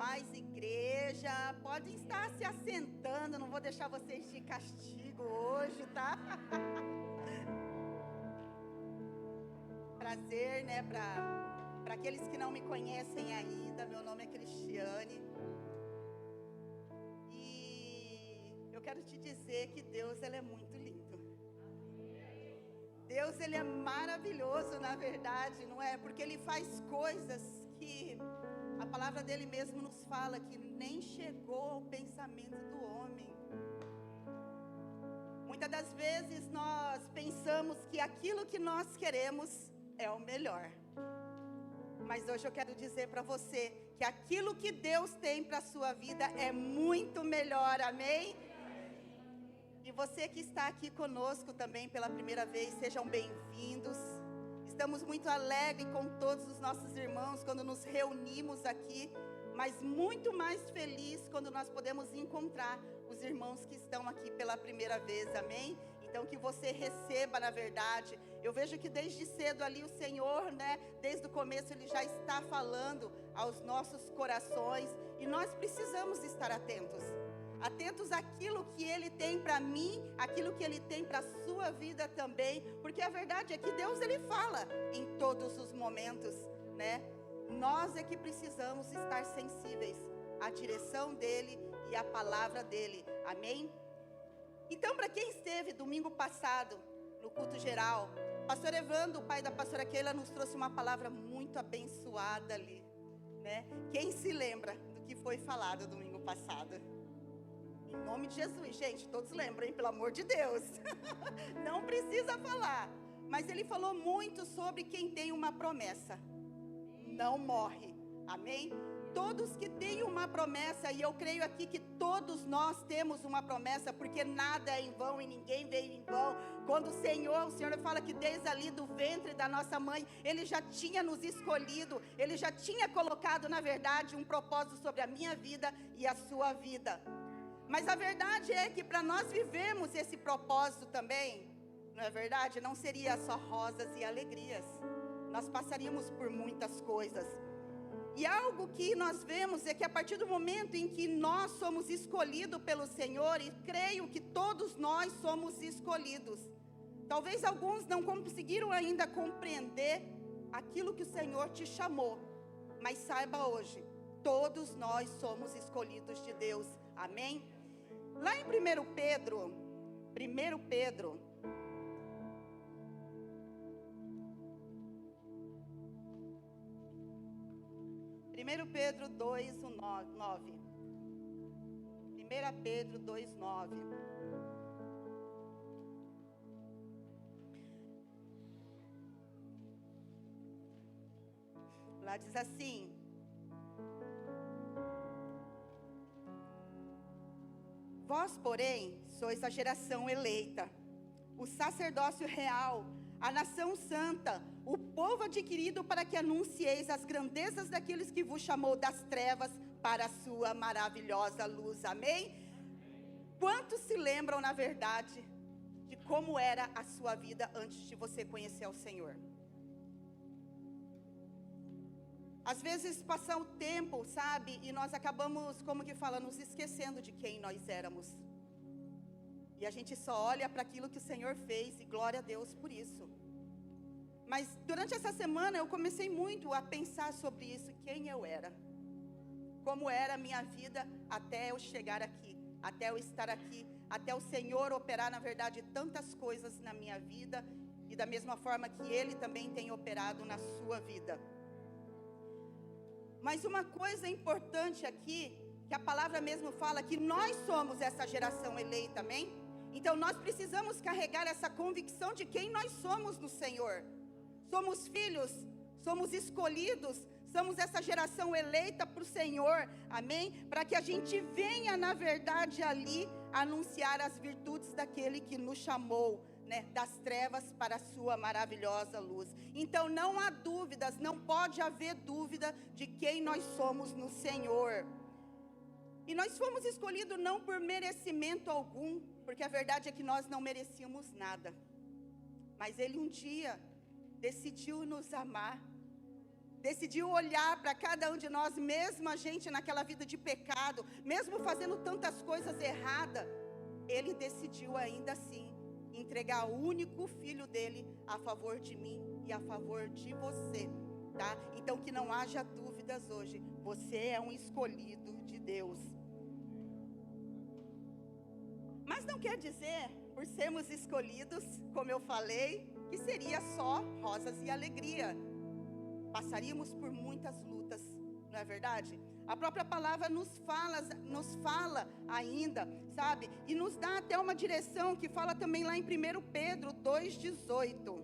Paz, igreja, podem estar se assentando, não vou deixar vocês de castigo hoje, tá? Prazer, né, para aqueles que não me conhecem ainda, meu nome é Cristiane. E eu quero te dizer que Deus, Ele é muito lindo. Deus, Ele é maravilhoso, na verdade, não é? Porque Ele faz coisas que a palavra dele mesmo nos fala que nem chegou ao pensamento do homem. Muitas das vezes nós pensamos que aquilo que nós queremos é o melhor. Mas hoje eu quero dizer para você que aquilo que Deus tem para a sua vida é muito melhor, amém? E você que está aqui conosco também pela primeira vez, sejam bem-vindos. Estamos muito alegres com todos os nossos irmãos quando nos reunimos aqui, mas muito mais felizes quando nós podemos encontrar os irmãos que estão aqui pela primeira vez, amém? Então que você receba, na verdade. Eu vejo que desde cedo ali o Senhor, né, desde o começo Ele já está falando aos nossos corações e nós precisamos estar atentos. Atentos àquilo que Ele tem para mim, aquilo que Ele tem para a sua vida também, porque a verdade é que Deus, Ele fala em todos os momentos, né? Nós é que precisamos estar sensíveis à direção dEle e à palavra dEle, amém? Então, para quem esteve domingo passado, no culto geral, pastor Evandro, o pai da pastora Keila, nos trouxe uma palavra muito abençoada ali, né? Quem se lembra do que foi falado domingo passado? Em nome de Jesus, gente, todos lembram, hein? Pelo amor de Deus. Não precisa falar. Mas ele falou muito sobre quem tem uma promessa. Não morre. Amém? Todos que têm uma promessa, e eu creio aqui que todos nós temos uma promessa, porque nada é em vão e ninguém veio em vão. Quando o Senhor fala que desde ali do ventre da nossa mãe, Ele já tinha nos escolhido, Ele já tinha colocado, na verdade, um propósito sobre a minha vida e a sua vida. Mas a verdade é que para nós vivermos esse propósito também, não é verdade? Não seria só rosas e alegrias. Nós passaríamos por muitas coisas. E algo que nós vemos é que a partir do momento em que nós somos escolhidos pelo Senhor, e creio que todos nós somos escolhidos. Talvez alguns não conseguiram ainda compreender aquilo que o Senhor te chamou. Mas saiba hoje, todos nós somos escolhidos de Deus. Amém? Lá em 1 Pedro 2:9. 1 Pedro 2:9. Lá diz assim: vós, porém, sois a geração eleita, o sacerdócio real, a nação santa, o povo adquirido para que anuncieis as grandezas daqueles que vos chamou das trevas para a sua maravilhosa luz. Amém? Quantos se lembram, na verdade, de como era a sua vida antes de você conhecer o Senhor? Às vezes passa o tempo, sabe? E nós acabamos, como que fala, nos esquecendo de quem nós éramos. E a gente só olha para aquilo que o Senhor fez, e glória a Deus por isso. Mas durante essa semana eu comecei muito a pensar sobre isso, quem eu era. Como era a minha vida até eu chegar aqui, até eu estar aqui, até o Senhor operar, na verdade, tantas coisas na minha vida, e da mesma forma que Ele também tem operado na sua vida. Mas uma coisa importante aqui, que a palavra mesmo fala, que nós somos essa geração eleita, amém? Então nós precisamos carregar essa convicção de quem nós somos no Senhor. Somos filhos, somos escolhidos, somos essa geração eleita para o Senhor, amém? Para que a gente venha, na verdade, ali, anunciar as virtudes daquele que nos chamou, né, das trevas para a sua maravilhosa luz. Então não há dúvidas, não pode haver dúvida de quem nós somos no Senhor. E nós fomos escolhidos não por merecimento algum, porque a verdade é que nós não merecíamos nada. Mas Ele um dia decidiu nos amar decidiu olhar para cada um de nós, mesmo a gente naquela vida de pecado, mesmo fazendo tantas coisas erradas, Ele decidiu ainda assim entregar o único filho dele a favor de mim e a favor de você, tá? Então que não haja dúvidas hoje, você é um escolhido de Deus. Mas não quer dizer, por sermos escolhidos, como eu falei, que seria só rosas e alegria. Passaríamos por muitas lutas, não é verdade? A própria palavra nos fala ainda, sabe? E nos dá até uma direção que fala também lá em 1 Pedro 2,18.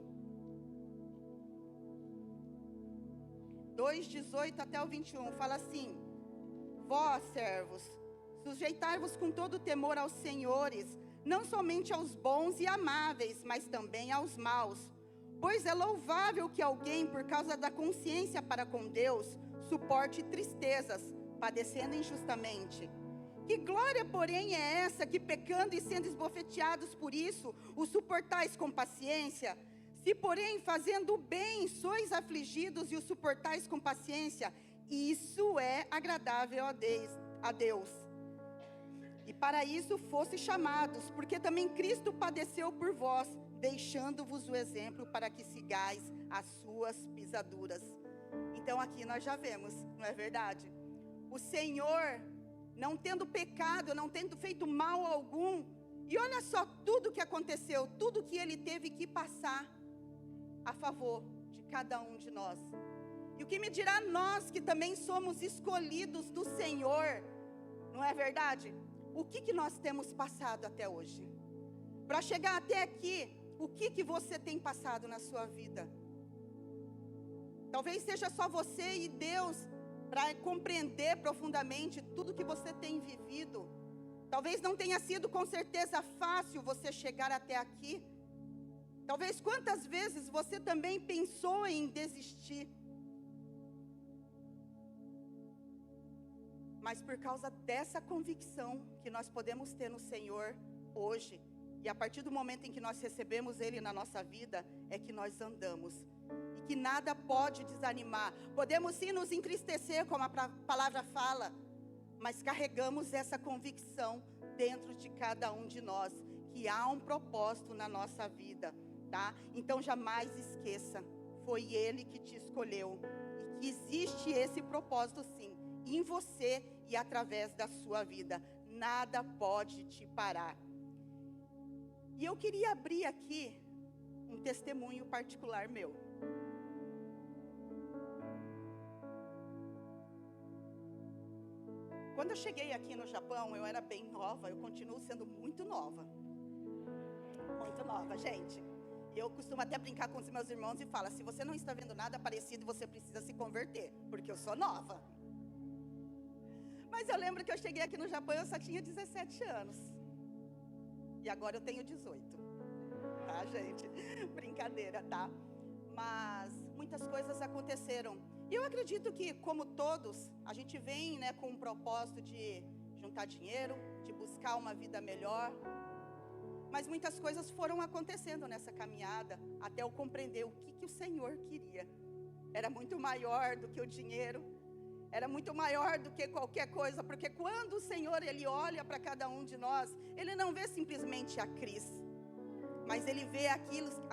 2,18 até o 21, fala assim: vós, servos, sujeitai-vos com todo temor aos senhores, não somente aos bons e amáveis, mas também aos maus. Pois é louvável que alguém, por causa da consciência para com Deus, suporte tristezas, padecendo injustamente. Que glória, porém, é essa que, pecando e sendo esbofeteados por isso, o suportais com paciência? Se, porém, fazendo o bem, sois afligidos e o suportais com paciência, isso é agradável a Deus. E para isso fosse chamados, porque também Cristo padeceu por vós, deixando-vos o exemplo para que sigais as suas pisaduras. Então aqui nós já vemos, não é verdade? O Senhor, não tendo pecado, não tendo feito mal algum, e olha só tudo que aconteceu, tudo que Ele teve que passar a favor de cada um de nós. E o que me dirá nós que também somos escolhidos do Senhor, não é verdade? O que nós temos passado até hoje? Para chegar até aqui, o que você tem passado na sua vida? Talvez seja só você e Deus para compreender profundamente tudo que você tem vivido. Talvez não tenha sido com certeza fácil você chegar até aqui. Talvez quantas vezes você também pensou em desistir. Mas por causa dessa convicção que nós podemos ter no Senhor hoje, e a partir do momento em que nós recebemos Ele na nossa vida, é que nós andamos. E que nada pode desanimar. Podemos sim nos entristecer, como a palavra fala, mas carregamos essa convicção dentro de cada um de nós, que há um propósito na nossa vida, tá? Então jamais esqueça, foi Ele que te escolheu. E que existe esse propósito sim, em você e através da sua vida. Nada pode te parar. E eu queria abrir aqui um testemunho particular meu. Quando eu cheguei aqui no Japão, eu era bem nova, eu continuo sendo muito nova. Muito nova, gente. Eu costumo até brincar com os meus irmãos e falar, se você não está vendo nada parecido, você precisa se converter, porque eu sou nova. Mas eu lembro que eu cheguei aqui no Japão, eu só tinha 17 anos. E agora eu tenho 18. Tá, gente? Brincadeira, tá? Mas muitas coisas aconteceram. E eu acredito que, como todos, a gente vem, né, com um propósito de juntar dinheiro, de buscar uma vida melhor. Mas muitas coisas foram acontecendo nessa caminhada, até eu compreender o que o Senhor queria. Era muito maior do que o dinheiro. Era muito maior do que qualquer coisa, porque quando o Senhor, Ele olha para cada um de nós, Ele não vê simplesmente a Cris, mas Ele vê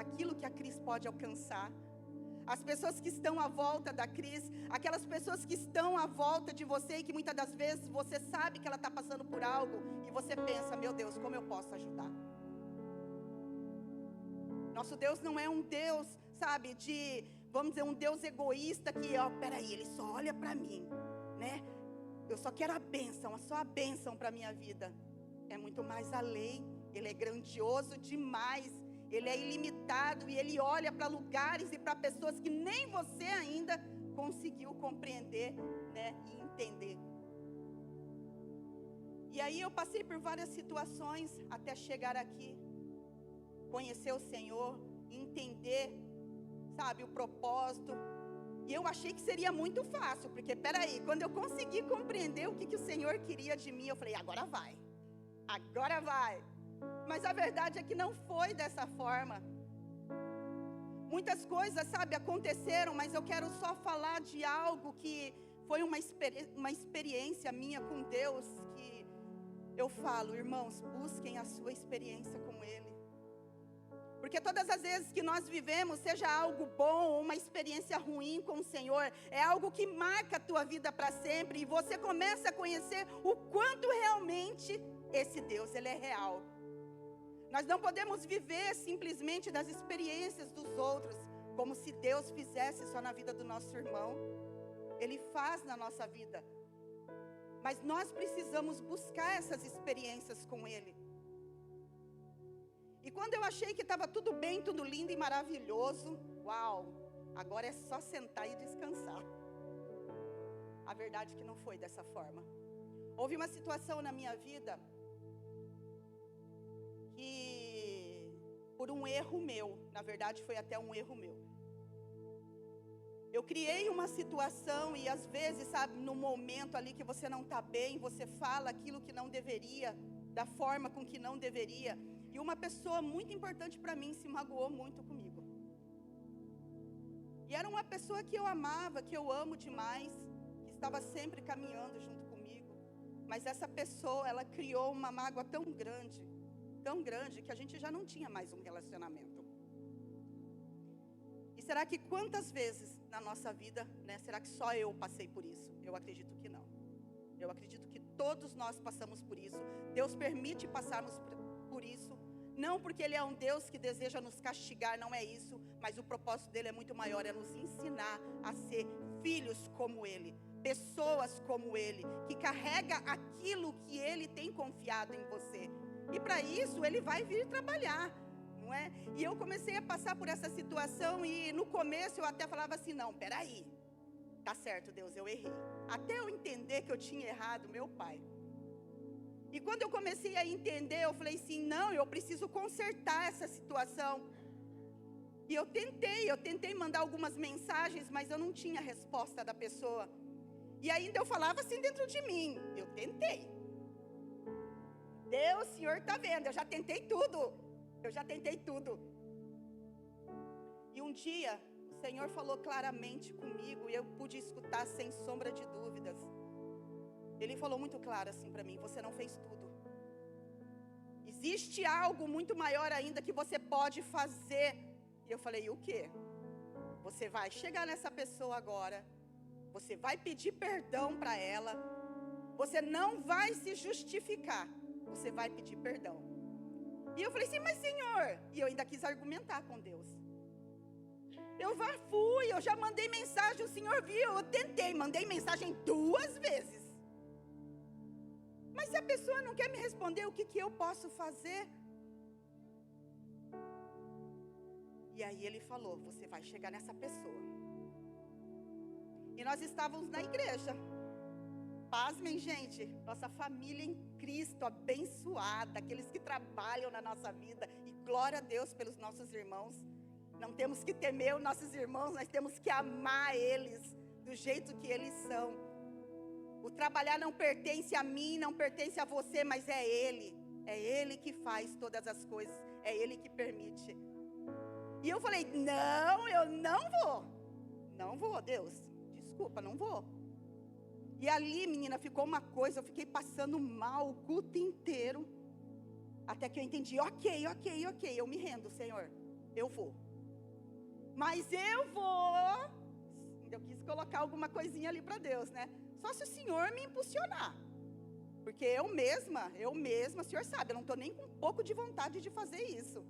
aquilo que a Cris pode alcançar. As pessoas que estão à volta da Cris, aquelas pessoas que estão à volta de você e que muitas das vezes você sabe que ela está passando por algo e você pensa, meu Deus, como eu posso ajudar? Nosso Deus não é um Deus, sabe, vamos dizer, um Deus egoísta que, peraí, Ele só olha para mim, né? Eu só quero a bênção, só a bênção para a minha vida. É muito mais além, Ele é grandioso demais, Ele é ilimitado e Ele olha para lugares e para pessoas que nem você ainda conseguiu compreender, né, e entender. E aí eu passei por várias situações até chegar aqui, conhecer o Senhor, entender, sabe, o propósito. E eu achei que seria muito fácil, porque peraí, quando eu consegui compreender o que o Senhor queria de mim, eu falei, agora vai, mas a verdade é que não foi dessa forma. Muitas coisas, sabe, aconteceram, mas eu quero só falar de algo que foi uma experiência minha com Deus, que eu falo, irmãos, busquem a sua experiência com Ele. Porque todas as vezes que nós vivemos, seja algo bom ou uma experiência ruim com o Senhor, é algo que marca a tua vida para sempre, e você começa a conhecer o quanto realmente esse Deus, Ele é real. Nós não podemos viver simplesmente das experiências dos outros, como se Deus fizesse só na vida do nosso irmão. Ele faz na nossa vida. Mas nós precisamos buscar essas experiências com Ele. E quando eu achei que estava tudo bem, tudo lindo e maravilhoso, uau, agora é só sentar e descansar. A verdade é que não foi dessa forma. Houve uma situação na minha vida que, por um erro meu, na verdade foi até um erro meu, eu criei uma situação e às vezes, sabe, no momento ali que você não está bem, você fala aquilo que não deveria, da forma com que não deveria. E uma pessoa muito importante para mim se magoou muito comigo. E era uma pessoa que eu amava, que eu amo demais, que estava sempre caminhando junto comigo. Mas essa pessoa, ela criou uma mágoa tão grande, que a gente já não tinha mais um relacionamento. E será que quantas vezes na nossa vida, né, será que só eu passei por isso? Eu acredito que não. Eu acredito que todos nós passamos por isso. Deus permite passarmos por isso. Não porque Ele é um Deus que deseja nos castigar, não é isso. Mas o propósito dEle é muito maior, é nos ensinar a ser filhos como Ele. Pessoas como Ele, que carrega aquilo que Ele tem confiado em você. E para isso Ele vai vir trabalhar. Não é? E eu comecei a passar por essa situação e no começo eu até falava assim, não, peraí, tá certo Deus, eu errei. Até eu entender que eu tinha errado, meu pai. E quando eu comecei a entender, eu falei assim, não, eu preciso consertar essa situação. E eu tentei mandar algumas mensagens, mas eu não tinha resposta da pessoa. E ainda eu falava assim dentro de mim, eu tentei. Deus, Senhor tá vendo, eu já tentei tudo. E um dia, o Senhor falou claramente comigo, e eu pude escutar sem sombra de dúvidas. Ele falou muito claro assim para mim, você não fez tudo. Existe algo muito maior ainda que você pode fazer. E eu falei, o quê? Você vai chegar nessa pessoa agora, você vai pedir perdão para ela, você não vai se justificar, você vai pedir perdão. E eu falei assim, mas Senhor, e eu ainda quis argumentar com Deus. Eu já mandei mensagem, o Senhor viu, eu tentei, mandei mensagem 2 vezes. Mas se a pessoa não quer me responder, o que eu posso fazer? E aí Ele falou, você vai chegar nessa pessoa. E nós estávamos na igreja. Pasmem, gente, nossa família em Cristo, abençoada, aqueles que trabalham na nossa vida, e glória a Deus pelos nossos irmãos. Não temos que temer os nossos irmãos, nós temos que amar eles do jeito que eles são. O trabalhar não pertence a mim, não pertence a você, mas é Ele que faz todas as coisas, é Ele que permite. E eu falei, não, eu não vou, Deus, desculpa, não vou. E ali, menina, ficou uma coisa, eu fiquei passando mal o culto inteiro, até que eu entendi, ok, eu me rendo, Senhor, eu vou. Mas eu vou, eu quis colocar alguma coisinha ali para Deus, né? Só se o Senhor me impulsionar, porque eu mesma, o Senhor sabe, eu não estou nem com um pouco de vontade de fazer isso.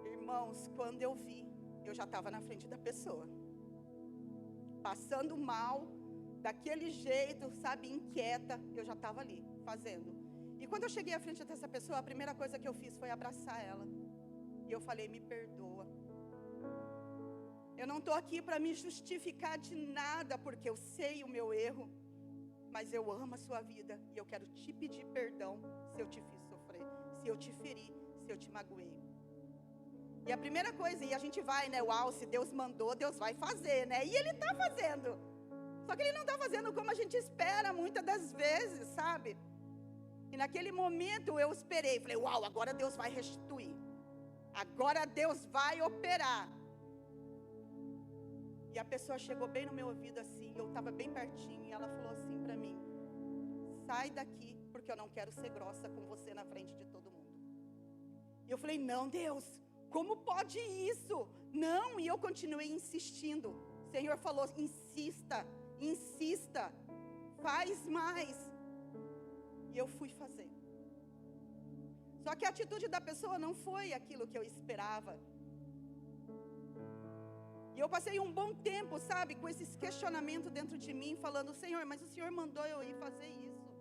Irmãos, quando eu vi, eu já estava na frente da pessoa, passando mal, daquele jeito, sabe, inquieta, eu já estava ali, fazendo. E quando eu cheguei à frente dessa pessoa, a primeira coisa que eu fiz foi abraçar ela. E eu falei, me perdoa. Eu não estou aqui para me justificar de nada, porque eu sei o meu erro, mas eu amo a sua vida, e eu quero te pedir perdão se eu te fiz sofrer, se eu te feri, se eu te magoei. E a primeira coisa, e a gente vai, né, uau, se Deus mandou, Deus vai fazer, né, e Ele está fazendo, só que Ele não está fazendo como a gente espera muitas das vezes, sabe, e naquele momento eu esperei, falei, uau, agora Deus vai restituir, Agora Deus vai operar. E a pessoa chegou bem no meu ouvido assim, eu estava bem pertinho, e ela falou assim para mim: sai daqui, porque eu não quero ser grossa com você na frente de todo mundo. E eu falei: não, Deus, como pode isso? Não, e eu continuei insistindo. O Senhor falou: insista, insista, faz mais. E eu fui fazer. Só que a atitude da pessoa não foi aquilo que eu esperava. E eu passei um bom tempo, sabe, com esses questionamentos dentro de mim, falando: Senhor, mas o Senhor mandou eu ir fazer isso.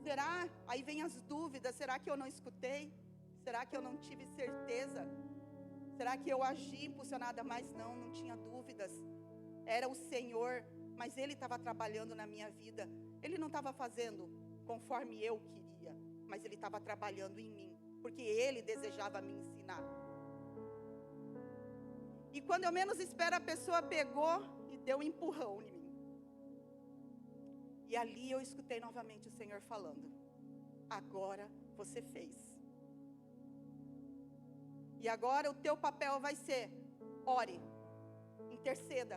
Será? Aí vem as dúvidas: será que eu não escutei? Será que eu não tive certeza? Será que eu agi impulsionada? Mas não tinha dúvidas. Era o Senhor, mas Ele estava trabalhando na minha vida. Ele não estava fazendo conforme eu queria, mas Ele estava trabalhando em mim, porque Ele desejava me ensinar. E quando eu menos espero, a pessoa pegou e deu um empurrão em mim. E ali eu escutei novamente o Senhor falando: agora você fez. E agora o teu papel vai ser: ore, interceda,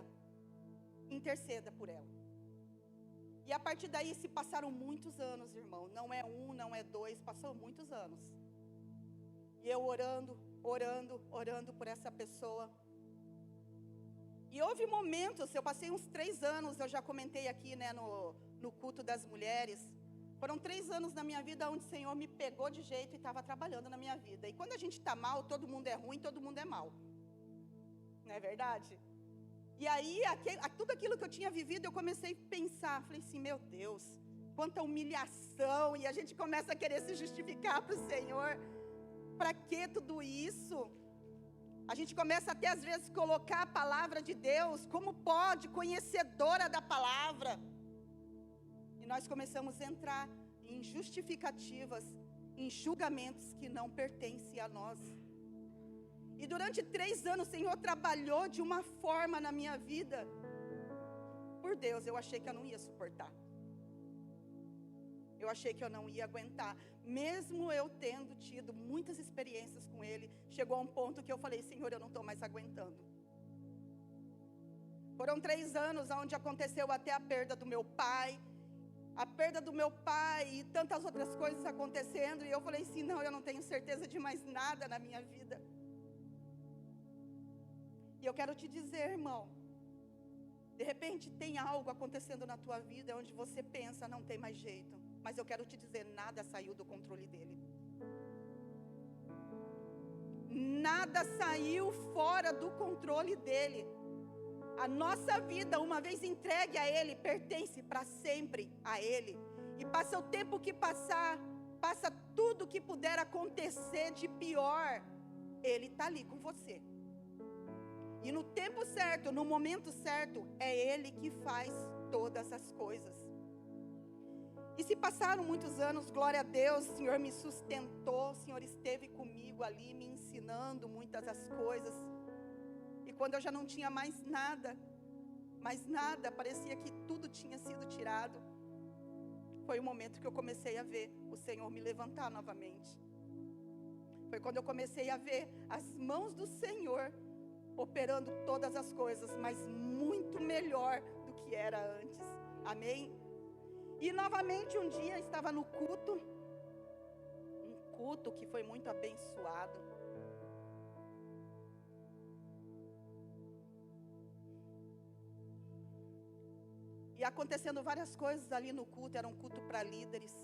interceda por ela. E a partir daí se passaram muitos anos, irmão. Não é um, não é dois, passou muitos anos. E eu orando, orando, orando por essa pessoa. E houve momentos, eu passei uns 3 anos, eu já comentei aqui, né, no culto das mulheres. Foram 3 anos na minha vida onde o Senhor me pegou de jeito e estava trabalhando na minha vida. E quando a gente está mal, todo mundo é ruim, todo mundo é mal. Não é verdade? E aí, tudo aquilo que eu tinha vivido, eu comecei a pensar. Falei assim: meu Deus, quanta humilhação. E a gente começa a querer se justificar para o Senhor. Para que tudo isso? A gente começa até às vezes colocar a palavra de Deus, como pode, conhecedora da palavra. E nós começamos a entrar em justificativas, em julgamentos que não pertencem a nós. E durante 3 anos o Senhor trabalhou de uma forma na minha vida. Por Deus, eu achei que eu não ia suportar. Eu achei que eu não ia aguentar. Mesmo eu tendo tido muitas experiências com Ele, chegou a um ponto que eu falei: Senhor, eu não estou mais aguentando. Foram 3 anos onde aconteceu até a perda do meu pai. A perda do meu pai e tantas outras coisas acontecendo. E eu falei assim: não, eu não tenho certeza de mais nada na minha vida. E eu quero te dizer, irmão, de repente tem algo acontecendo na tua vida onde você pensa: não tem mais jeito. Mas eu quero te dizer, nada saiu do controle dele. Nada saiu fora do controle dele. A nossa vida, uma vez entregue a Ele, pertence para sempre a Ele. E passa o tempo que passar, passa tudo que puder acontecer de pior, Ele está ali com você. E no tempo certo, no momento certo, é Ele que faz todas as coisas. E se passaram muitos anos, glória a Deus, o Senhor me sustentou, o Senhor esteve comigo ali, me ensinando muitas das coisas. E quando eu já não tinha mais nada, parecia que tudo tinha sido tirado, foi o momento que eu comecei a ver o Senhor me levantar novamente. Foi quando eu comecei a ver as mãos do Senhor operando todas as coisas, mas muito melhor do que era antes. Amém? E novamente um dia estava no culto, um culto que foi muito abençoado. E acontecendo várias coisas ali no culto, era um culto para líderes.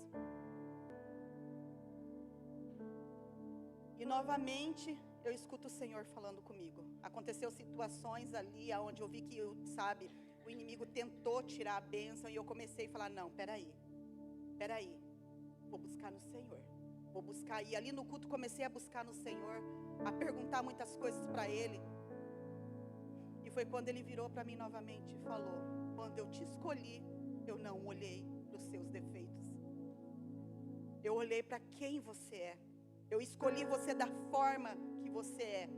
E novamente eu escuto o Senhor falando comigo. Aconteceu situações ali onde eu vi que, sabe, o inimigo tentou tirar a bênção. E eu comecei a falar: não, peraí, vou buscar no Senhor. Vou buscar. E ali no culto comecei a buscar no Senhor, a perguntar muitas coisas para Ele. E foi quando Ele virou para mim novamente e falou: quando eu te escolhi, eu não olhei para os seus defeitos. Eu olhei para quem você é. Eu escolhi você da forma que você é.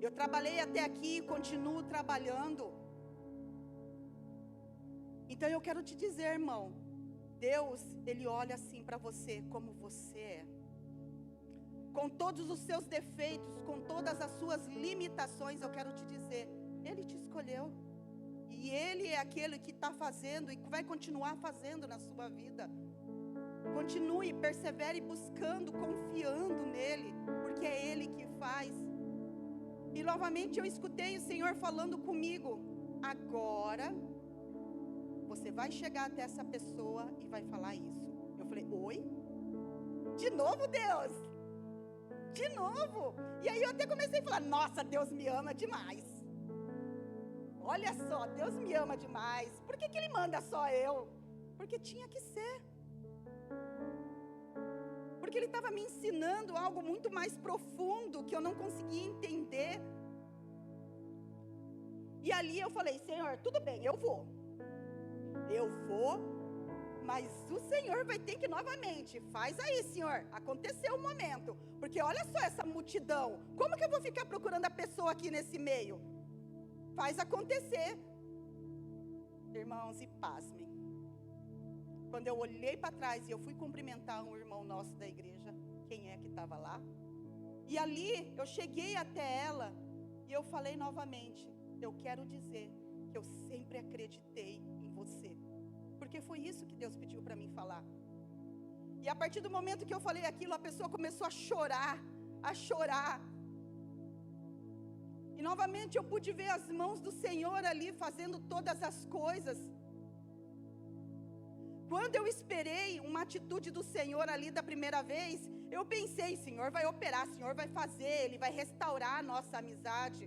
Eu trabalhei até aqui e continuo trabalhando. Então eu quero te dizer, irmão, Deus, Ele olha assim para você como você é. com todos os seus defeitos, com todas as suas limitações, eu quero te dizer, Ele te escolheu. E Ele é aquele que está fazendo e vai continuar fazendo na sua vida. Continue, persevere buscando, confiando nele, porque é Ele que faz. E novamente eu escutei o Senhor falando comigo, agora você vai chegar até essa pessoa e vai falar isso. Eu falei, oi? De novo, Deus? De novo? E aí eu até comecei a falar, nossa, Deus me ama demais. Olha só, Deus me ama demais. Por que Ele manda só eu? Porque tinha que ser. Porque Ele estava me ensinando algo muito mais profundo que eu não conseguia entender. E ali eu falei, Senhor, tudo bem, eu vou, mas o Senhor vai ter que novamente, faz aí, Senhor, aconteceu um momento, porque olha só essa multidão, como que eu vou ficar procurando a pessoa aqui nesse meio? Faz acontecer. Irmãos, e pasmem, quando eu olhei para trás e eu fui cumprimentar um irmão nosso da igreja, quem é que estava lá? E ali eu cheguei até ela e eu falei novamente, eu quero dizer que eu sempre acreditei em você. Porque foi isso que Deus pediu para mim falar. E a partir do momento que eu falei aquilo, a pessoa começou a chorar, a chorar. E novamente eu pude ver as mãos do Senhor ali fazendo todas as coisas. Quando eu esperei uma atitude do Senhor ali da primeira vez, eu pensei, Senhor vai operar, Senhor vai fazer, Ele vai restaurar a nossa amizade.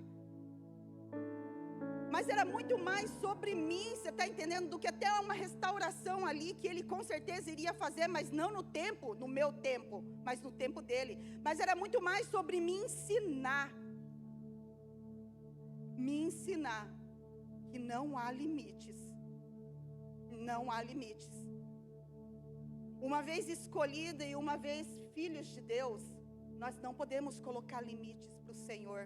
Mas era muito mais sobre mim, você está entendendo? Do que até uma restauração ali, que Ele com certeza iria fazer, mas não no tempo, no meu tempo, mas no tempo dEle. Mas era muito mais sobre me ensinar que não há limites. Não há limites. Uma vez escolhida e uma vez filhos de Deus, nós não podemos colocar limites para o Senhor,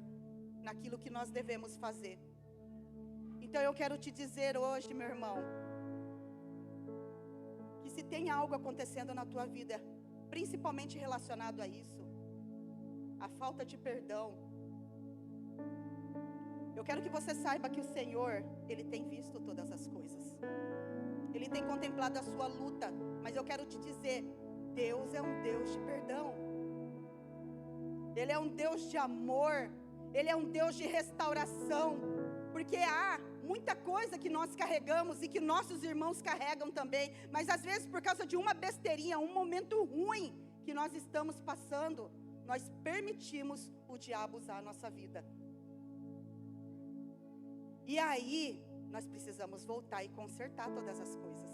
naquilo que nós devemos fazer. Então eu quero te dizer hoje, meu irmão, que se tem algo acontecendo na tua vida, principalmente relacionado a isso, a falta de perdão, eu quero que você saiba que o Senhor, Ele tem visto todas as coisas. Ele tem contemplado a sua luta, mas eu quero te dizer, Deus é um Deus de perdão. Ele é um Deus de amor, Ele é um Deus de restauração, porque há muita coisa que nós carregamos e que nossos irmãos carregam também, mas às vezes por causa de uma besteirinha, um momento ruim que nós estamos passando, nós permitimos o diabo usar a nossa vida. E aí, nós precisamos voltar e consertar todas as coisas.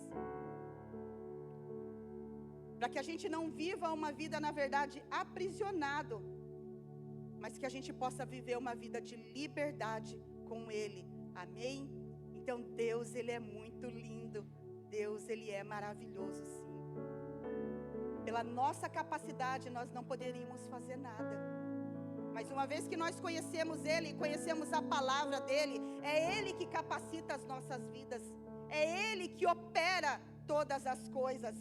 Para que a gente não viva uma vida, na verdade, aprisionado, mas que a gente possa viver uma vida de liberdade com Ele. Amém? Então Deus, Ele é muito lindo. Deus, Ele é maravilhoso, sim. Pela nossa capacidade, nós não poderíamos fazer nada. Mas uma vez que nós conhecemos Ele, conhecemos a palavra dEle, é Ele que capacita as nossas vidas. É Ele que opera todas as coisas.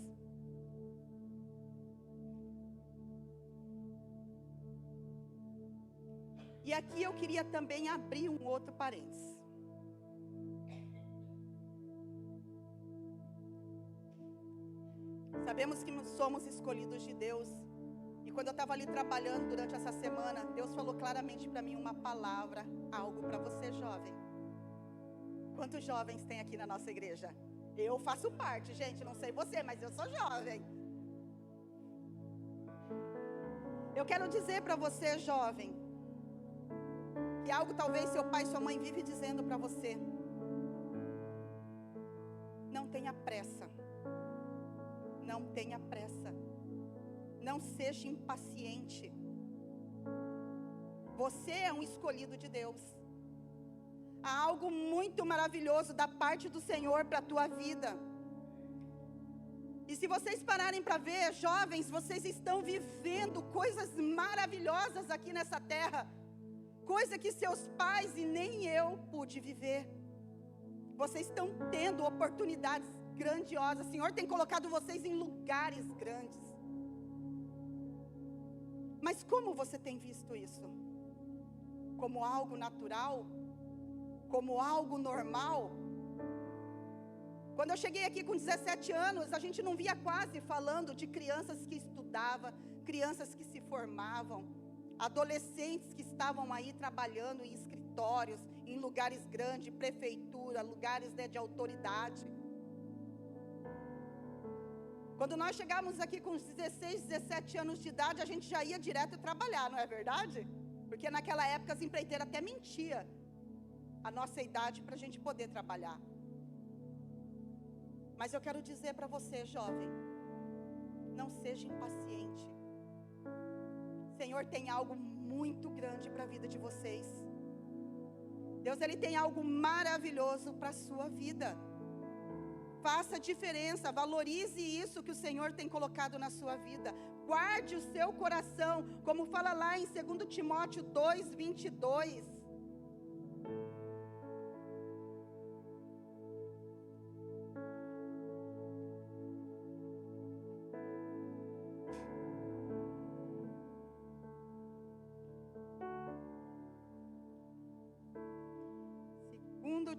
E aqui eu queria também abrir um outro parênteses. Sabemos que somos escolhidos de Deus. E quando eu estava ali trabalhando durante essa semana, Deus falou claramente para mim uma palavra, algo para você, jovem. Quantos jovens tem aqui na nossa igreja? Eu faço parte, gente, não sei você, mas eu sou jovem. Eu quero dizer para você, jovem, que algo talvez seu pai e sua mãe vivem dizendo para você. Não tenha pressa. Não tenha pressa. Não seja impaciente. Você é um escolhido de Deus. Há algo muito maravilhoso da parte do Senhor para a tua vida. E se vocês pararem para ver, jovens, vocês estão vivendo coisas maravilhosas aqui nessa terra. Coisa que seus pais e nem eu pude viver. Vocês estão tendo oportunidades grandiosas. O Senhor tem colocado vocês em lugares grandes. Mas como você tem visto isso? Como algo natural? Como algo normal? Quando eu cheguei aqui com 17 anos, a gente não via quase falando de crianças que estudavam, crianças que se formavam, adolescentes que estavam aí trabalhando em escritórios, em lugares grandes, prefeitura, lugares, né, de autoridade. Quando nós chegávamos aqui com 16, 17 anos de idade, a gente já ia direto trabalhar, não é verdade? Porque naquela época as empreiteiras até mentiam a nossa idade para a gente poder trabalhar. Mas eu quero dizer para você, jovem, não seja impaciente. O Senhor tem algo muito grande para a vida de vocês. Deus, Ele tem algo maravilhoso para a sua vida. Faça diferença, valorize isso que o Senhor tem colocado na sua vida. Guarde o seu coração, como fala lá em 2 Timóteo 2, 22.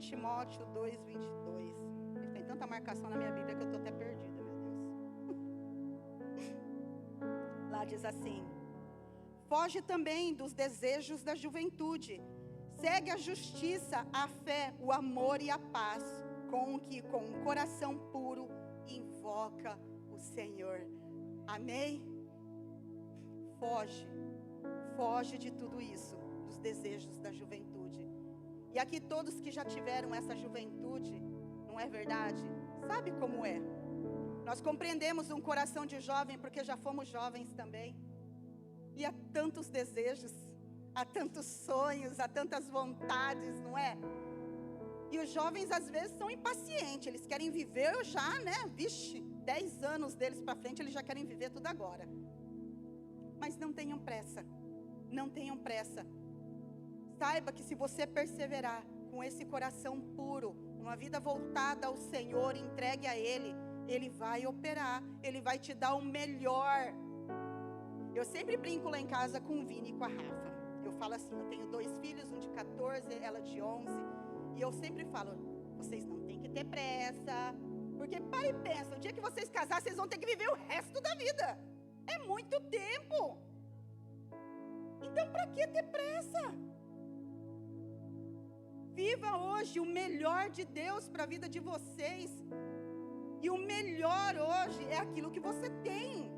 Timóteo 2, 22. Tem tanta marcação na minha Bíblia que eu estou até perdida, meu Deus. Lá diz assim: foge também dos desejos da juventude. Segue a justiça, a fé, o amor e a paz, com que com um coração puro invoca o Senhor. Amém? Foge de tudo isso, dos desejos da juventude. E aqui todos que já tiveram essa juventude, não é verdade? Sabe como é? Nós compreendemos um coração de jovem porque já fomos jovens também. E há tantos desejos, há tantos sonhos, há tantas vontades, não é? E os jovens às vezes são impacientes, eles querem viver já, né? Vixe, 10 anos deles para frente, eles já querem viver tudo agora. Mas não tenham pressa, não tenham pressa. Saiba que se você perseverar com esse coração puro, uma vida voltada ao Senhor, entregue a Ele, Ele vai operar, Ele vai te dar o melhor. Eu sempre brinco lá em casa com o Vini e com a Rafa. Eu falo assim, eu tenho 2 filhos, um de 14, ela de 11. E eu sempre falo, vocês não têm que ter pressa. Porque para e pensa, o dia que vocês casarem, vocês vão ter que viver o resto da vida. É muito tempo. Então para que ter pressa? Viva hoje o melhor de Deus para a vida de vocês. E o melhor hoje é aquilo que você tem.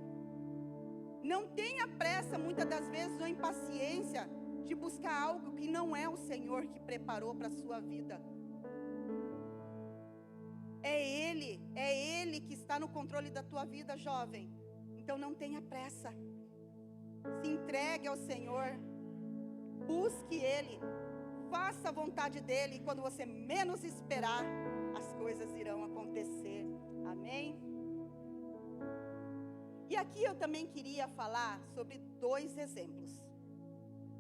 Não tenha pressa, muitas das vezes, ou impaciência, de buscar algo que não é o Senhor que preparou para a sua vida. É Ele que está no controle da tua vida, jovem. Então não tenha pressa. Se entregue ao Senhor. Busque Ele. Faça a vontade dEle. E quando você menos esperar, as coisas irão acontecer. Amém? E aqui eu também queria falar sobre 2 exemplos.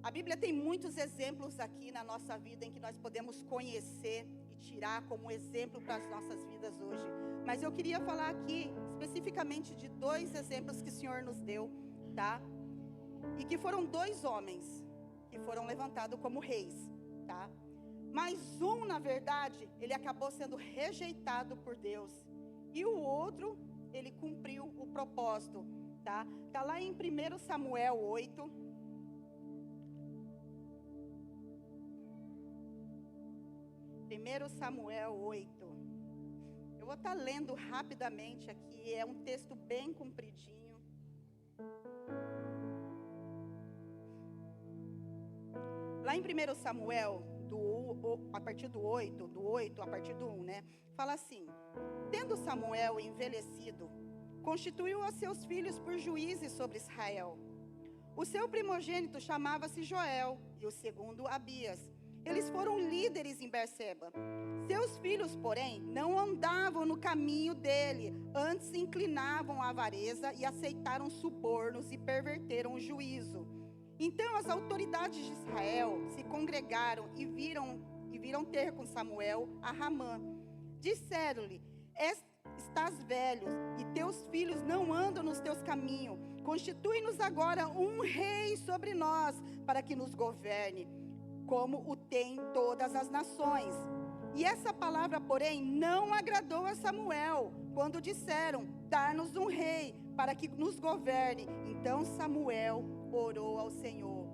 A Bíblia tem muitos exemplos aqui na nossa vida em que nós podemos conhecer e tirar como exemplo para as nossas vidas hoje. Mas eu queria falar aqui especificamente de 2 exemplos que o Senhor nos deu, tá? E que foram 2 homens que foram levantados como reis, tá? Mas um, na verdade, ele acabou sendo rejeitado por Deus. E o outro, ele cumpriu o propósito, tá? Tá lá em 1 Samuel 8. 1 Samuel 8. Eu vou estar lendo rapidamente aqui, é um texto bem compridinho. Lá em 1 Samuel, a partir do 8, a partir do 1, né? Fala assim: tendo Samuel envelhecido, constituiu a seus filhos por juízes sobre Israel. O seu primogênito chamava-se Joel, e o segundo Abias. Eles foram líderes em Berseba. Seus filhos, porém, não andavam no caminho dele, antes se inclinavam à avareza e aceitaram subornos e perverteram o juízo. Então as autoridades de Israel se congregaram e viram ter com Samuel a Ramã. Disseram-lhe: estás velho e teus filhos não andam nos teus caminhos. constitui-nos agora um rei sobre nós, para que nos governe, como o tem todas as nações. E essa palavra, porém, não agradou a Samuel, quando disseram, dar-nos um rei, para que nos governe. Então Samuel orou ao Senhor.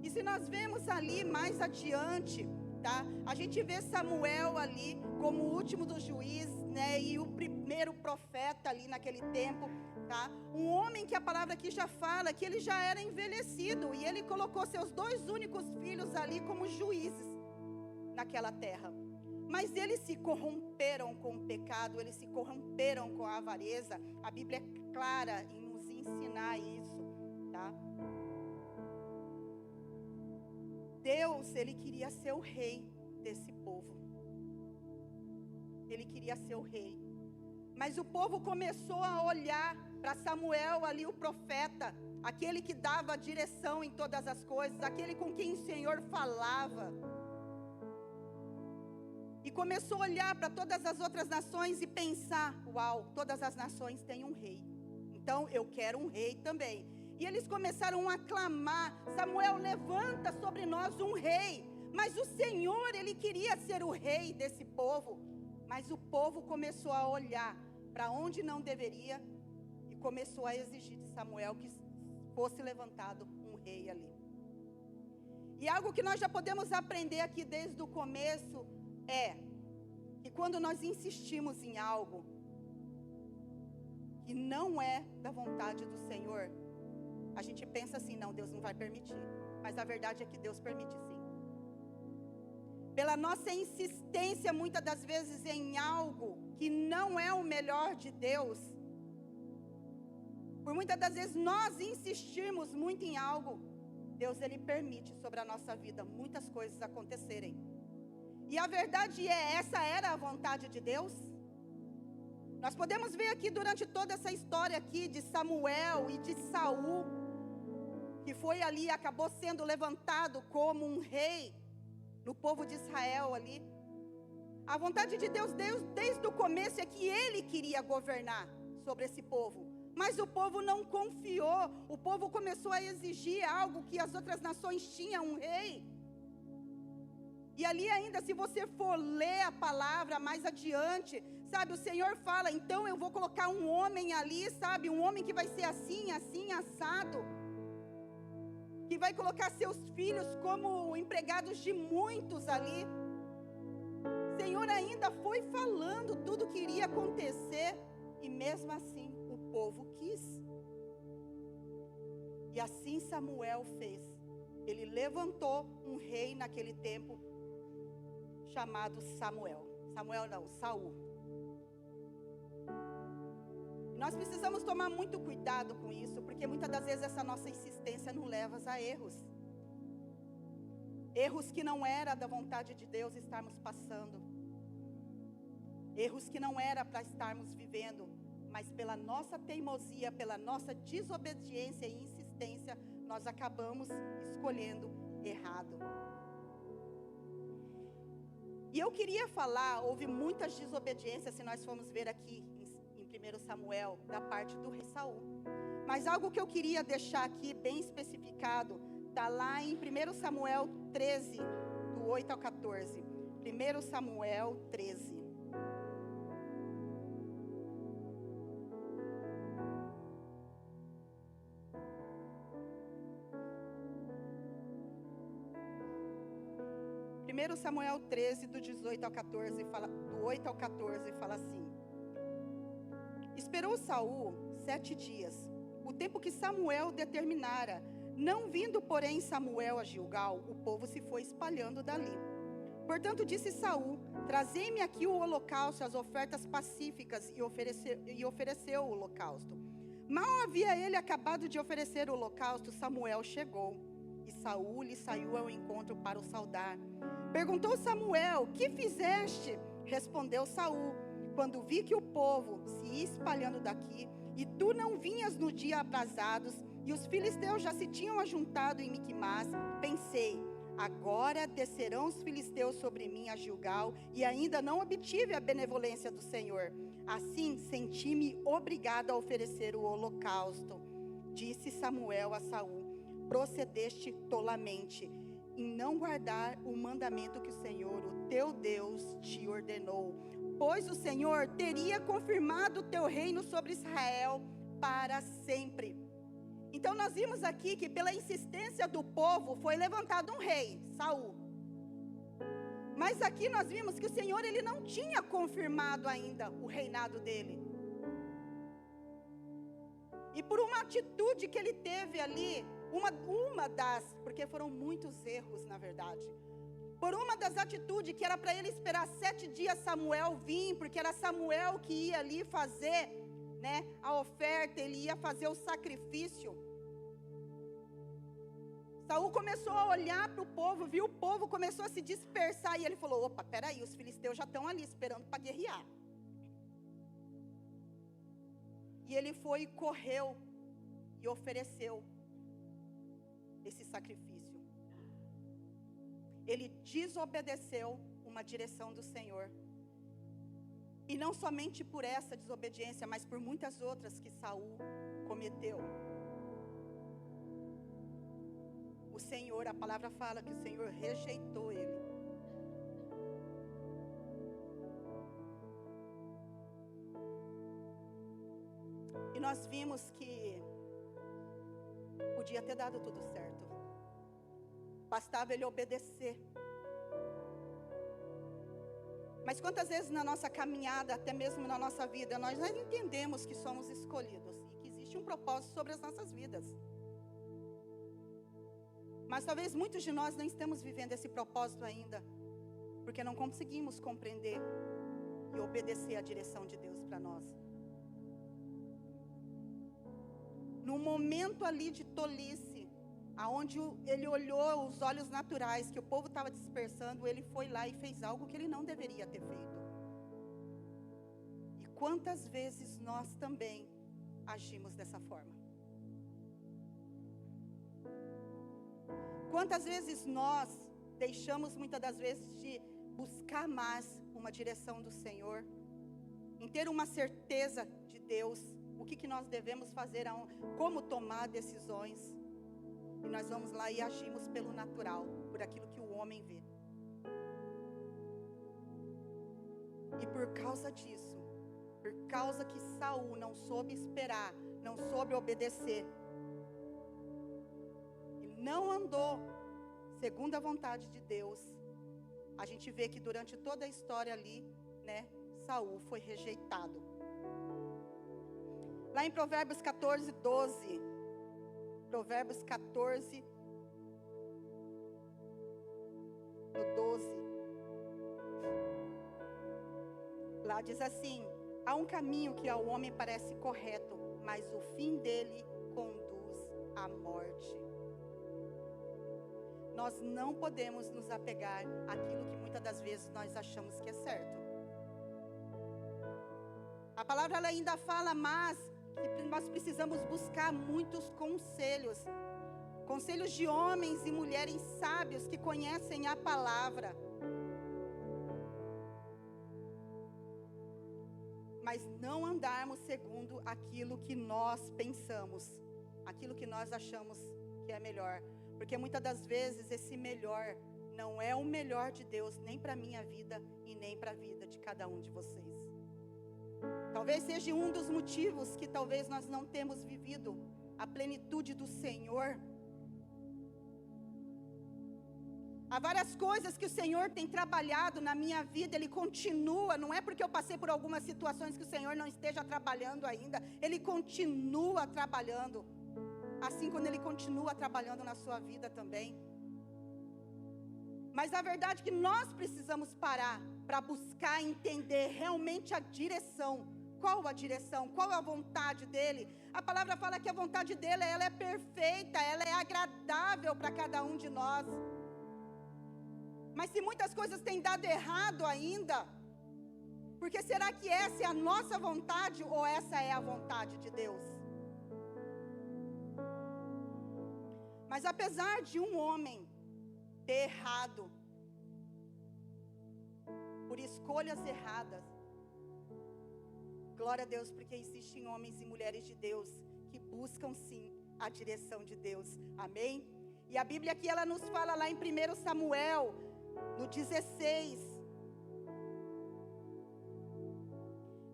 E se nós vemos ali mais adiante, tá? A gente vê Samuel ali como o último dos juízes, né? E o primeiro profeta ali naquele tempo, tá? Um homem que a palavra aqui já fala que ele já era envelhecido, e ele colocou seus 2 únicos filhos ali como juízes naquela terra. Mas eles se corromperam com o pecado, eles se corromperam com a avareza. A Bíblia é clara em nos ensinar isso, tá? Deus, ele queria ser o rei desse povo. Ele queria ser o rei. Mas o povo começou a olhar para Samuel ali, o profeta, aquele que dava direção em todas as coisas, aquele com quem o Senhor falava. E começou a olhar para todas as outras nações e pensar, uau, todas as nações têm um rei. Então eu quero um rei também. E eles começaram a clamar, Samuel, levanta sobre nós um rei. Mas o Senhor, ele queria ser o rei desse povo. Mas o povo começou a olhar para onde não deveria e começou a exigir de Samuel que fosse levantado um rei ali. E algo que nós já podemos aprender aqui desde o começo é que quando nós insistimos em algo que não é da vontade do Senhor, a gente pensa assim, não, Deus não vai permitir. Mas a verdade é que Deus permite sim. Pela nossa insistência, muitas das vezes, em algo que não é o melhor de Deus, por muitas das vezes nós insistirmos muito em algo, Deus, ele permite sobre a nossa vida muitas coisas acontecerem. E a verdade é, essa era a vontade de Deus? Nós podemos ver aqui durante toda essa história aqui de Samuel e de Saul, que foi ali, acabou sendo levantado como um rei no povo de Israel ali. A vontade de Deus desde o começo é que ele queria governar sobre esse povo. Mas o povo não confiou, o povo começou a exigir algo que as outras nações tinham, um rei. E ali ainda, se você for ler a palavra mais adiante, sabe, o Senhor fala, então eu vou colocar um homem ali, sabe, um homem que vai ser assim, assim, assado, que vai colocar seus filhos como empregados de muitos ali. O Senhor ainda foi falando tudo que iria acontecer, e mesmo assim o povo quis. E assim Samuel fez. Ele levantou um rei naquele tempo, chamado Samuel. Samuel não, Saul. Nós precisamos tomar muito cuidado com isso, porque muitas das vezes essa nossa insistência nos leva a erros. Erros que não era da vontade de Deus estarmos passando. Erros que não era para estarmos vivendo, mas pela nossa teimosia, pela nossa desobediência e insistência, nós acabamos escolhendo errado. E eu queria falar, houve muitas desobediências, se nós formos ver aqui em 1 Samuel, da parte do rei Saul. Mas algo que eu queria deixar aqui bem especificado, está lá em 1 Samuel 13, do 8 ao 14. 1 Samuel 13. Primeiro Samuel 13, do 18 ao 14, do 8 ao 14, fala assim: Esperou Saul 7 dias, o tempo que Samuel determinara. Não vindo, porém, Samuel a Gilgal, o povo se foi espalhando dali. Portanto, disse Saul: Trazei-me aqui o holocausto, as ofertas pacíficas, e ofereceu o holocausto. Mal havia ele acabado de oferecer o holocausto, Samuel chegou, e Saul lhe saiu ao encontro para o saudar. Perguntou Samuel: Que fizeste? Respondeu Saul: Quando vi que o povo se ia espalhando daqui, e tu não vinhas no dia aprazados, e os filisteus já se tinham ajuntado em Miquimás, pensei: agora descerão os filisteus sobre mim a Gilgal, e ainda não obtive a benevolência do Senhor. Assim, senti-me obrigado a oferecer o holocausto. Disse Samuel a Saul: procedeste tolamente em não guardar o mandamento que o Senhor, o teu Deus, te ordenou, pois o Senhor teria confirmado o teu reino sobre Israel para sempre. Então nós vimos aqui que pela insistência do povo foi levantado um rei, Saul. Mas aqui nós vimos que o Senhor, ele não tinha confirmado ainda o reinado dele. E por uma atitude que ele teve ali, porque foram muitos erros na verdade, por uma das atitudes que era para ele esperar 7 dias Samuel vir, porque era Samuel que ia ali fazer, né, a oferta, ele ia fazer o sacrifício. Saul começou a olhar para o povo, viu o povo, começou a se dispersar, e ele falou: opa, peraí, os filisteus já estão ali esperando para guerrear. E ele foi e correu e ofereceu esse sacrifício. Ele desobedeceu uma direção do Senhor. E não somente por essa desobediência, mas por muitas outras que Saul cometeu. O Senhor, a palavra fala que o Senhor rejeitou ele. E nós vimos que podia ter dado tudo certo. Bastava ele obedecer. Mas quantas vezes na nossa caminhada, até mesmo na nossa vida, nós não entendemos que somos escolhidos e que existe um propósito sobre as nossas vidas. Mas talvez muitos de nós não estamos vivendo esse propósito ainda, porque não conseguimos compreender e obedecer a direção de Deus para nós. No momento ali de tolice, aonde ele olhou os olhos naturais, que o povo estava dispersando, ele foi lá e fez algo que ele não deveria ter feito. E quantas vezes nós também agimos dessa forma? Quantas vezes nós deixamos muitas das vezes de buscar mais uma direção do Senhor, em ter uma certeza de Deus, o que nós devemos fazer, como tomar decisões, e nós vamos lá e agimos pelo natural, por aquilo que o homem vê. E por causa disso, por causa que Saul não soube esperar, não soube obedecer, não andou segundo a vontade de Deus, a gente vê que durante toda a história ali, né, Saul foi rejeitado. Lá em Provérbios 14, 12, Provérbios 14, no 12, lá diz assim: há um caminho que ao homem parece correto, mas o fim dele conduz à morte. Nós não podemos nos apegar àquilo que muitas das vezes nós achamos que é certo. A palavra ela ainda fala mais que nós precisamos buscar muitos conselhos. Conselhos de homens e mulheres sábios que conhecem a palavra. Mas não andarmos segundo aquilo que nós pensamos, aquilo que nós achamos que é melhor. Porque muitas das vezes esse melhor não é o melhor de Deus, nem para a minha vida e nem para a vida de cada um de vocês. Talvez seja um dos motivos que talvez nós não temos vivido a plenitude do Senhor. Há várias coisas que o Senhor tem trabalhado na minha vida, Ele continua, não é porque eu passei por algumas situações que o Senhor não esteja trabalhando ainda, Ele continua trabalhando. Assim como Ele continua trabalhando na sua vida também. Mas a verdade é que nós precisamos parar para buscar entender realmente a direção. Qual a direção? Qual a vontade dEle? A palavra fala que a vontade dEle, ela é perfeita, ela é agradável para cada um de nós. Mas se muitas coisas têm dado errado ainda, porque será que essa é a nossa vontade ou essa é a vontade de Deus? Mas apesar de um homem ter errado, por escolhas erradas, glória a Deus, porque existem homens e mulheres de Deus que buscam sim a direção de Deus, amém? E a Bíblia aqui, ela nos fala lá em 1 Samuel, no 16,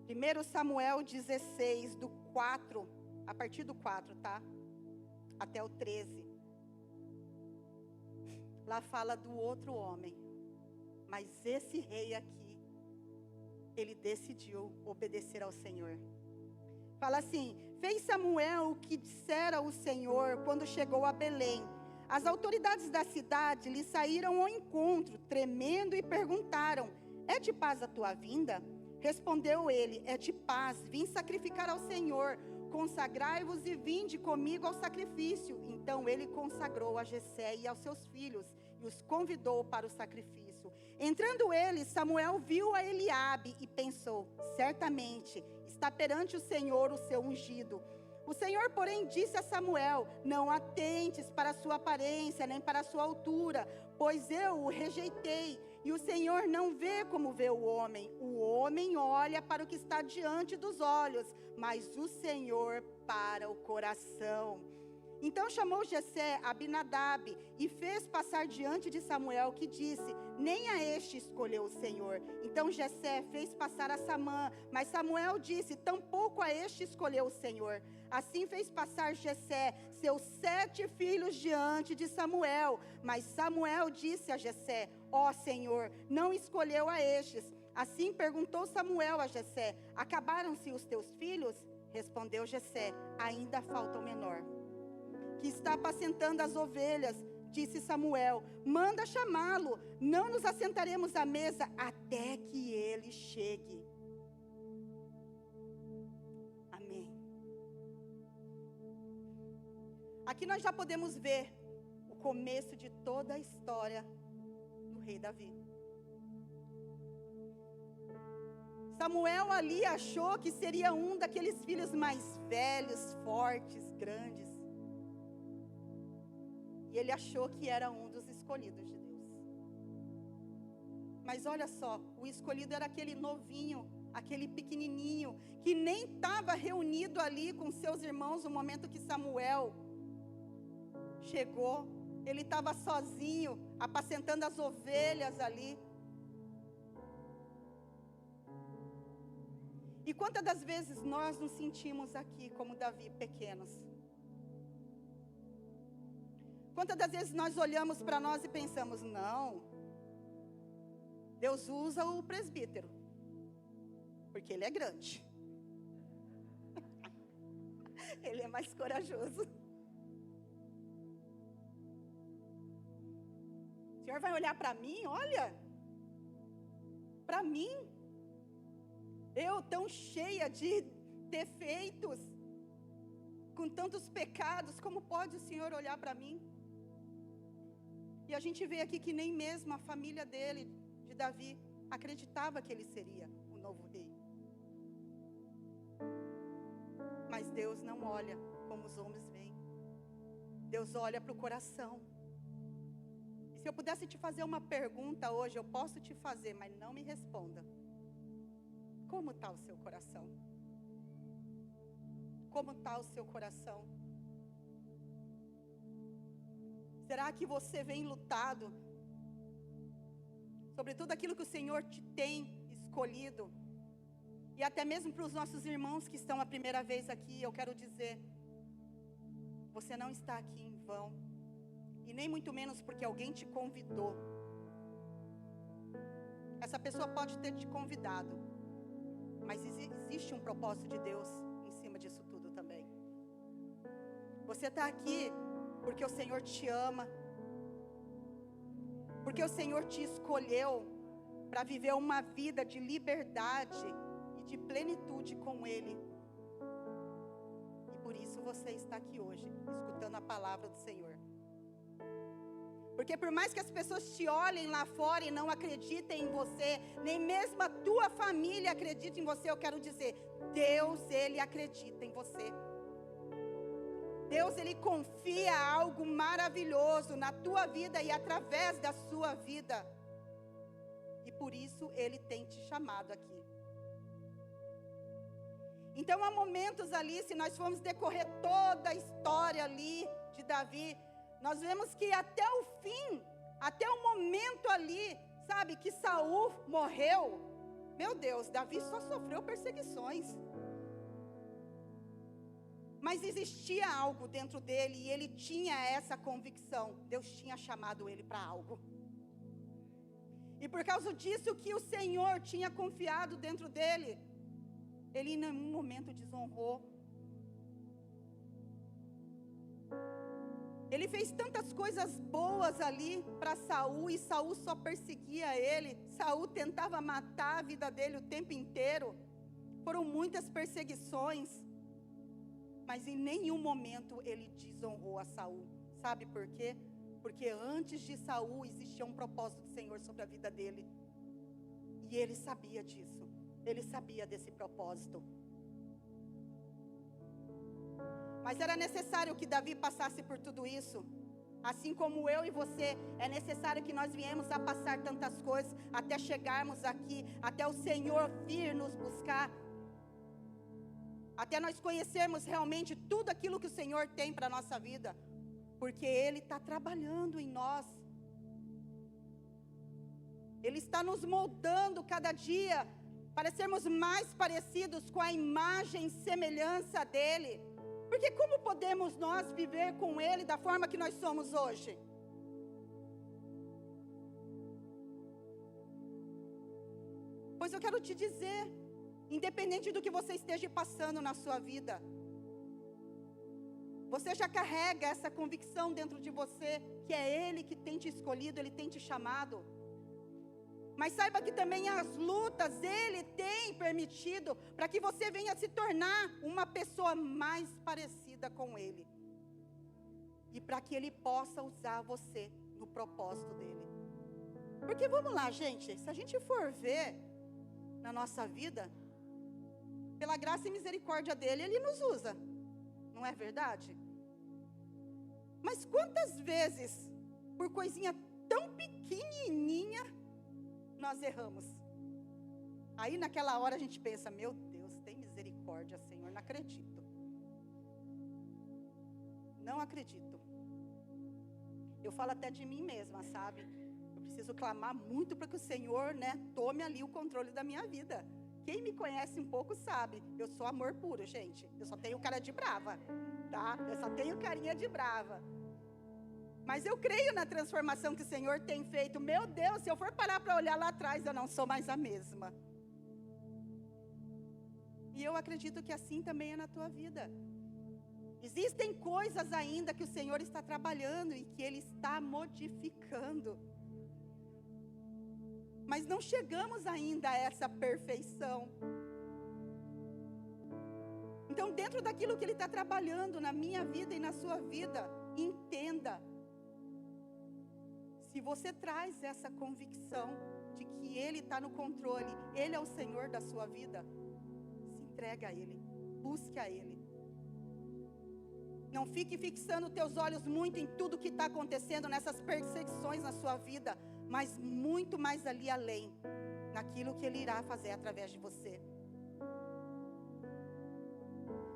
1 Samuel 16, do 4, a partir do 4, tá? Até o 13. Lá fala do outro homem, mas esse rei aqui, ele decidiu obedecer ao Senhor. Fala assim: fez Samuel o que dissera o Senhor quando chegou a Belém. As autoridades da cidade lhe saíram ao encontro, tremendo, e perguntaram: é de paz a tua vinda? Respondeu ele: é de paz, vim sacrificar ao Senhor. Consagrai-vos e vinde comigo ao sacrifício. Então ele consagrou a Jessé e aos seus filhos, e os convidou para o sacrifício. Entrando ele, Samuel viu a Eliabe e pensou: certamente está perante o Senhor o seu ungido. O Senhor, porém, disse a Samuel: não atentes para a sua aparência, nem para a sua altura, pois eu o rejeitei. E o Senhor não vê como vê o homem olha para o que está diante dos olhos, mas o Senhor para o coração. Então chamou Jessé Abinadab e fez passar diante de Samuel, que disse: nem a este escolheu o Senhor. Então Jessé fez passar a Samã, mas Samuel disse: tampouco a este escolheu o Senhor. Assim fez passar Jessé seus 7 filhos diante de Samuel. Mas Samuel disse a Jessé: ó Senhor, não escolheu a estes. Assim perguntou Samuel a Jessé: acabaram-se os teus filhos? Respondeu Jessé: ainda falta o menor, que está apacentando as ovelhas. Disse Samuel: manda chamá-lo, não nos assentaremos à mesa até que ele chegue. Amém. Aqui nós já podemos ver o começo de toda a história do rei Davi. Samuel ali achou que seria um daqueles filhos mais velhos, fortes, grandes. E ele achou que era um dos escolhidos de Deus. Mas olha só, o escolhido era aquele novinho, aquele pequenininho, que nem estava reunido ali com seus irmãos no momento que Samuel chegou. Ele estava sozinho, apacentando as ovelhas ali. E quantas das vezes nós nos sentimos aqui como Davi, pequenos? Quantas das vezes nós olhamos para nós e pensamos: não, Deus usa o presbítero, porque ele é grande. Ele é mais corajoso. O Senhor vai olhar para mim, olha, para mim, eu tão cheia de defeitos, com tantos pecados, como pode o Senhor olhar para mim? E a gente vê aqui que nem mesmo a família dele, de Davi, acreditava que ele seria o novo rei. Mas Deus não olha como os homens veem. Deus olha para o coração. E se eu pudesse te fazer uma pergunta hoje, eu posso te fazer, mas não me responda. Como está o seu coração? Como está o seu coração? Será que você vem lutado sobre tudo aquilo que o Senhor te tem escolhido? E até mesmo para os nossos irmãos que estão a primeira vez aqui, eu quero dizer: você não está aqui em vão. E nem muito menos porque alguém te convidou. Essa pessoa pode ter te convidado, mas existe um propósito de Deus em cima disso tudo também. Você está aqui porque o Senhor te ama, porque o Senhor te escolheu para viver uma vida de liberdade e de plenitude com Ele. E por isso você está aqui hoje, escutando a palavra do Senhor. Porque por mais que as pessoas te olhem lá fora e não acreditem em você, nem mesmo a tua família acredite em você, eu quero dizer: Deus, Ele acredita em você. Deus, Ele confia algo maravilhoso na tua vida e através da sua vida. E por isso Ele tem te chamado aqui. Então há momentos ali, se nós formos decorrer toda a história ali de Davi, nós vemos que até o fim, até o momento ali, sabe, que Saul morreu, meu Deus, Davi só sofreu perseguições. Mas existia algo dentro dele e ele tinha essa convicção. Deus tinha chamado ele para algo. E por causa disso que o Senhor tinha confiado dentro dele, ele em nenhum momento desonrou. Ele fez tantas coisas boas ali para Saul e Saul só perseguia ele. Saul tentava matar a vida dele o tempo inteiro. Foram muitas perseguições. Mas em nenhum momento ele desonrou a Saul. Sabe por quê? Porque antes de Saul existia um propósito do Senhor sobre a vida dele. E ele sabia disso. Ele sabia desse propósito. Mas era necessário que Davi passasse por tudo isso. Assim como eu e você, é necessário que nós viemos a passar tantas coisas até chegarmos aqui, até o Senhor vir nos buscar. Até nós conhecermos realmente tudo aquilo que o Senhor tem para a nossa vida. Porque Ele está trabalhando em nós. Ele está nos moldando cada dia para sermos mais parecidos com a imagem e semelhança dEle. Porque como podemos nós viver com Ele da forma que nós somos hoje? Pois eu quero te dizer, independente do que você esteja passando na sua vida, você já carrega essa convicção dentro de você, que é Ele que tem te escolhido, Ele tem te chamado. Mas saiba que também as lutas Ele tem permitido para que você venha se tornar uma pessoa mais parecida com Ele. E para que Ele possa usar você no propósito dEle. Porque vamos lá, gente, se a gente for ver na nossa vida, pela graça e misericórdia dEle, Ele nos usa. Não é verdade? Mas quantas vezes, por coisinha tão pequenininha, nós erramos? Aí naquela hora a gente pensa, meu Deus, tem misericórdia, Senhor, não acredito. Não acredito. Eu falo até de mim mesma, sabe? Eu preciso clamar muito para que o Senhor, tome ali o controle da minha vida. Quem me conhece um pouco sabe, eu sou amor puro, gente. Eu só tenho cara de brava, tá? Eu só tenho carinha de brava. Mas eu creio na transformação que o Senhor tem feito. Meu Deus, se eu for parar para olhar lá atrás, eu não sou mais a mesma. E eu acredito que assim também é na tua vida. Existem coisas ainda que o Senhor está trabalhando e que Ele está modificando. Mas não chegamos ainda a essa perfeição. Então, dentro daquilo que Ele está trabalhando na minha vida e na sua vida, entenda. Se você traz essa convicção de que Ele está no controle, Ele é o Senhor da sua vida, se entregue a Ele, busque a Ele. Não fique fixando teus olhos muito em tudo que está acontecendo, nessas perseguições na sua vida, mas muito mais ali além, naquilo que Ele irá fazer através de você.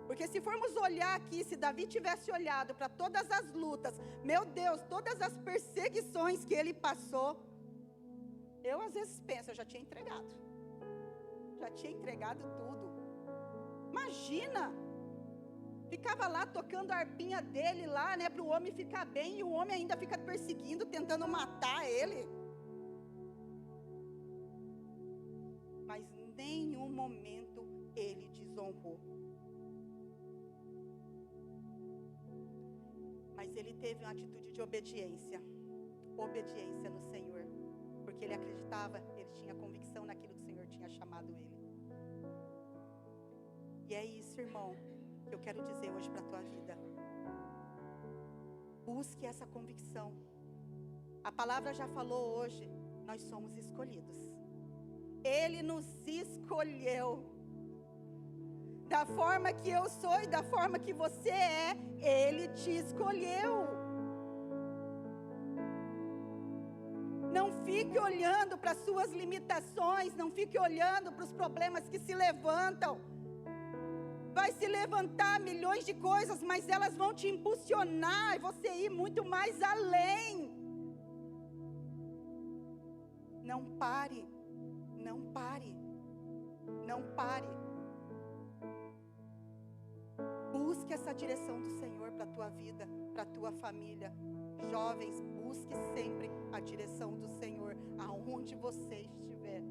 Porque se formos olhar aqui, se Davi tivesse olhado para todas as lutas, meu Deus, todas as perseguições que ele passou, eu às vezes penso, eu já tinha entregado tudo. Imagina, ficava lá tocando a harpinha dele lá, para o homem ficar bem, e o homem ainda fica perseguindo, tentando matar ele. Mas em nenhum momento ele desonrou. Mas ele teve uma atitude de obediência no Senhor, porque ele acreditava, ele tinha convicção naquilo que o Senhor tinha chamado ele. E é isso, irmão, que eu quero dizer hoje para a tua vida. Busque essa convicção. A palavra já falou hoje, nós somos escolhidos. Ele nos escolheu. Da forma que eu sou e da forma que você é, Ele te escolheu. Não fique olhando para as suas limitações, não fique olhando para os problemas que se levantam. vai se levantar milhões de coisas, mas elas vão te impulsionar e você ir muito mais além. Não pare, não pare, não pare. Busque essa direção do Senhor para a tua vida, para a tua família. Jovens, busque sempre a direção do Senhor, aonde você estiver.